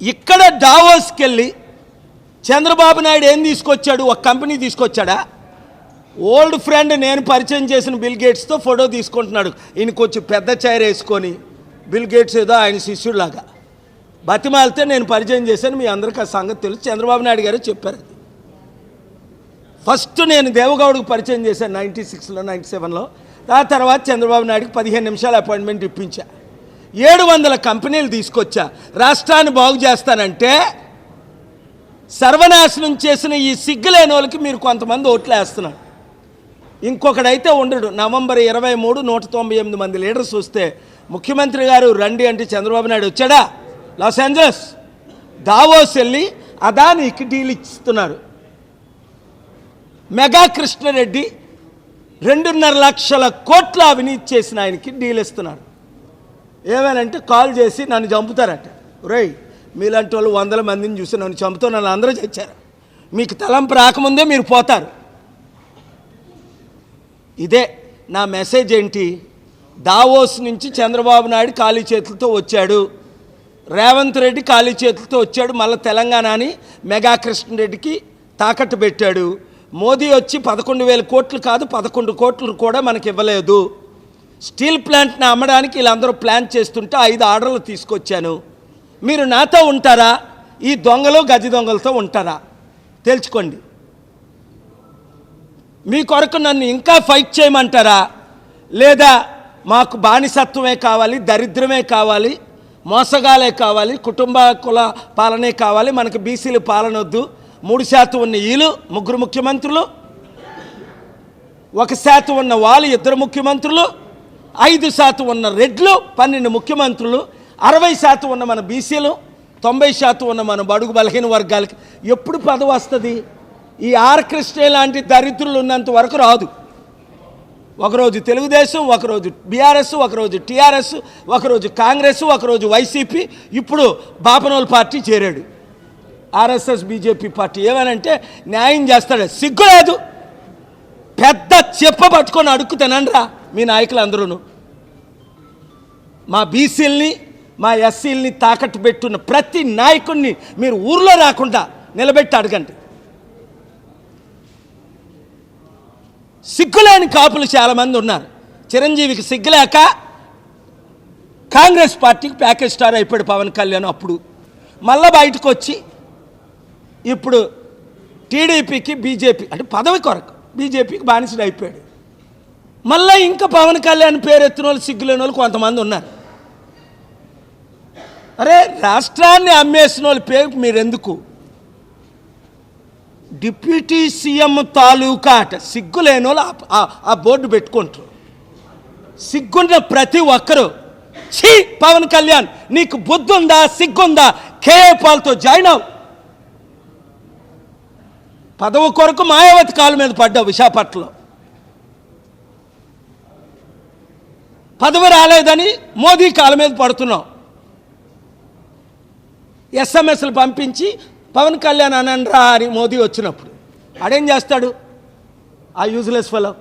ఇక్కడ డావోస్కి వెళ్ళి చంద్రబాబు నాయుడు ఏం తీసుకొచ్చాడు? ఒక కంపెనీ తీసుకొచ్చాడా? ఓల్డ్ ఫ్రెండ్ నేను పరిచయం చేసిన బిల్ గేట్స్తో ఫోటో తీసుకుంటున్నాడు. ఈయన కొంచెం పెద్ద చైర్ వేసుకొని బిల్ గేట్స్ ఏదో ఆయన శిష్యుడిలాగా బతిమాలితే నేను పరిచయం చేశాను. మీ అందరికీ ఆ సంగతి తెలుసు. చంద్రబాబు నాయుడు గారు చెప్పారు. ఫస్ట్ నేను దేవగౌడకు పరిచయం చేశాను 96లో 97లో. ఆ తర్వాత చంద్రబాబు నాయుడుకి 15 నిమిషాల అపాయింట్మెంట్ ఇప్పించా. 700 కంపెనీలు తీసుకొచ్చా. రాష్ట్రాన్ని బాగు చేస్తానంటే సర్వనాశనం చేసిన ఈ సిగ్గులేని వాళ్ళకి మీరు కొంతమంది ఓట్లు వేస్తున్నారు. ఇంకొకడైతే ఉండడు. నవంబర్ 23 198 మంది లీడర్స్ వస్తే ముఖ్యమంత్రి గారు రండి అంటే చంద్రబాబు నాయుడు వచ్చాడా? లాస్ ఏంజలస్ దావోస్ వెళ్ళి అదానికి డీల్ ఇస్తున్నారు. మెగా కృష్ణారెడ్డి 2.5 లక్షల కోట్ల అవినీతి చేసిన ఆయనకి డీల్ ఇస్తున్నారు. ఏమేనంటే కాల్ చేసి నన్ను చంపుతారట. రేయ్, మీలాంటి వాళ్ళు 100 మందిని చూసి నన్ను చంపుతూ నన్ను అందరూ చచ్చారు. మీకు తలంపు రాకముందే మీరు పోతారు. ఇదే నా మెసేజ్. ఏంటి? దావోస్ నుంచి చంద్రబాబు నాయుడు ఖాళీ చేతులతో వచ్చాడు, రేవంత్ రెడ్డి ఖాళీ చేతులతో వచ్చాడు. మళ్ళీ తెలంగాణని మెగా కృష్ణారెడ్డికి తాకట్టు పెట్టాడు. మోదీ వచ్చి 11,000 కోట్లు కాదు 11 కోట్లు కూడా మనకి ఇవ్వలేదు. స్టీల్ ప్లాంట్ని అమ్మడానికి వీళ్ళందరూ ప్లాన్ చేస్తుంటే 5 ఆర్డర్లు తీసుకొచ్చాను. మీరు నాతో ఉంటారా? ఈ దొంగలు గజి దొంగలతో ఉంటారా? తెలుసుకోండి. మీ కొరకు నన్ను ఇంకా ఫైట్ చేయమంటారా? లేదా మాకు బానిసత్వమే కావాలి, దరిద్రమే కావాలి, మోసగాలే కావాలి, కుటుంబ కుల పాలనే కావాలి, మనకు బీసీలు పాలన వద్దు, 3% ఉన్న వీళ్ళు 3 ముఖ్యమంత్రులు, 1% ఉన్న వాళ్ళు 2 ముఖ్యమంత్రులు, 5% ఉన్న రెడ్లు 12 ముఖ్యమంత్రులు, 60% ఉన్న మన బీసీలు, 90% ఉన్న మన బడుగు బలహీన వర్గాలకి ఎప్పుడు పదవి వస్తుంది? ఈ ఆర్ కృష్ణ లాంటి దరిద్రులు ఉన్నంత వరకు రాదు. ఒకరోజు తెలుగుదేశం, ఒకరోజు బీఆర్ఎస్, ఒకరోజు టీఆర్ఎస్, ఒకరోజు కాంగ్రెస్, ఒకరోజు వైసీపీ, ఇప్పుడు బాపనోల్ పార్టీ చేరాడు, ఆర్ఎస్ఎస్ బీజేపీ పార్టీ. ఏమనంటే న్యాయం చేస్తాడు. సిగ్గు లేదు. పెద్ద చెప్ప పట్టుకొని అడుక్కు తినండిరా మీ నాయకులందరూ. మా బీసీలని మా ఎస్సీలని తాకట్టు పెట్టున్న ప్రతి నాయకుడిని మీరు ఊర్లో రాకుండా నిలబెట్టి అడగండి. సిగ్గులేని కాపులు చాలామంది ఉన్నారు. చిరంజీవికి సిగ్గులేక కాంగ్రెస్ పార్టీకి ప్యాకేజ్ స్టార్ అయిపోయాడు పవన్ కళ్యాణ్. అప్పుడు మళ్ళీ బయటకు వచ్చి ఇప్పుడు టీడీపీకి బీజేపీ అంటే పదవి కొరకు బీజేపీకి బానిసడు అయిపోయాడు. మళ్ళీ ఇంకా పవన్ కళ్యాణ్ పేరు ఎత్తిన వాళ్ళు సిగ్గులేని వాళ్ళు కొంతమంది ఉన్నారు. అరే, రాష్ట్రాన్ని అమ్మేసిన వాళ్ళ పేరు మీరెందుకు? డిప్యూటీ సీఎం తాలూకా అట సిగ్గులేని వాళ్ళు ఆ బోర్డు పెట్టుకుంటారు. సిగ్గున్న ప్రతి ఒక్కరూ ఛీ పవన్ కళ్యాణ్ నీకు బుద్ధి ఉందా, సిగ్గుందా, కేఏ పాల్తో జాయిన్ అవు. పదవి కొరకు మాయావతి కాలు మీద పడ్డావు విశాఖపట్నంలో. పదవి రాలేదని మోదీ కాళ్ళ మీద పడుతున్నావు. ఎస్ఎంఎస్లు పంపించి పవన్ కళ్యాణ్ అనండ్రా అని మోదీ వచ్చినప్పుడు ఆడేం చేస్తాడు? ఆ యూజ్లెస్ ఫెలో.